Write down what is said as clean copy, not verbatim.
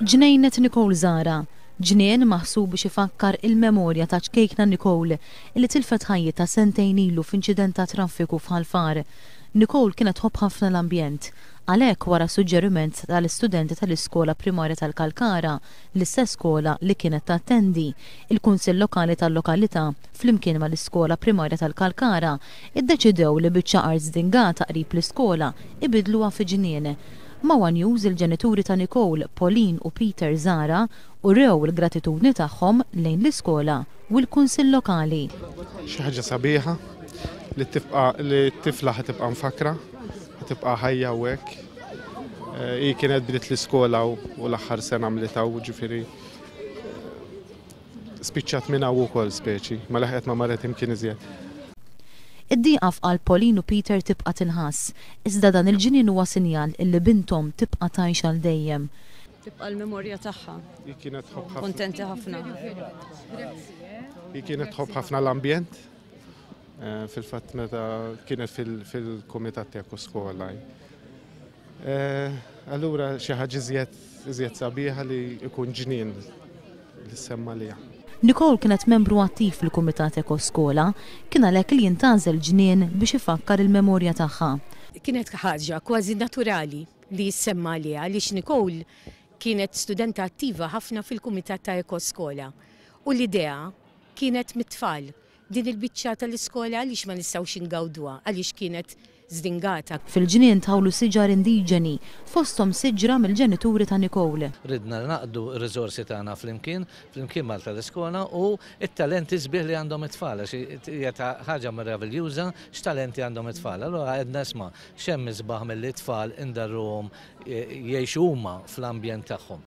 Ġnejnet Nicole Zara, ġnien maħsub biex ifakkar il-memorja ta' ċkejkna Nicole illi tilfet ħajjita sentejn ilu f'inċident ta' traffiku f'Ħalfar. Nicole kienet tħobb ħafna l-ambjent, għalhekk wara suġġeriment tal-istudenti tal-iskola primarja tal-Kalkara, l-istess skola li kienet tattendi, il-Kunsill Lokali tal-lokalità flimkien mal-iskola primarja tal-Kalkara iddeċidew li biċċa art żdingata qrib l-iskola ibidluha fi ġnien. Ma' One News il-ġenituri ta' Nicole, Pauline u Peter Zara urew il-gratitudni tagħhom lejn l-iskola u l-Kunsill Lokali. Xi ħaġa sabiħa li t-tifla ħatibqa' mfakra, ħatibqa' ħajja u hekk. Hi kienet bdiet l-iskola u l-aħħar sena mlita u ġifieri spiċċat minn hawn ukoll speċi, ma laħqet ma marret imkien iżjed. Id-dieqa f'qal Pauline u Peter tibqa' tinħass, iżda dan il-ġinien huwa sinjal illi bintom tibqa' tgħix għal dejjem. Tibqa' l-memorja tagħha. Hi kienet tħobb ħafna. Kuntenti ħafna. Hi kienet tħobb ħafna l-ambjent. Fil-fatt meta kienet fil-kumitat tiegħek u skola. Allura xi ħaġa iżjed sabiħa li jkun ġnien li semma liha. Nicole kienet membru attiv fil-Kumitat Ekoskola, kien għalhekk li jintgħażel ġnien biex ifakkar il-memorja tagħha. Kienet ħaġa kważi naturali li jissemma liha għaliex Nicole kienet studenta attiva ħafna fil-Kumitat ta' Ekoskola. U l-idea kienet mit-tfal din il-biċċa tal-iskola għaliex ma nistgħux ingawduha għaliex kienet żdingata. Fil-ġnien tawlu siġar indiġeni fosthom siġra mill-ġenituri ta' Nicole. Ridna naqdu r-riżorsi tagħna flimkien mal tal-iskola u it-talenti sbieħ li għandhom it-tfal għax ħaġa meraviljuża x'talenti għandhom it-tfal. Allura għedna isma' xemm isbaħ mill-itfal indarruhom jgħixu huma fl-ambjent tagħhom.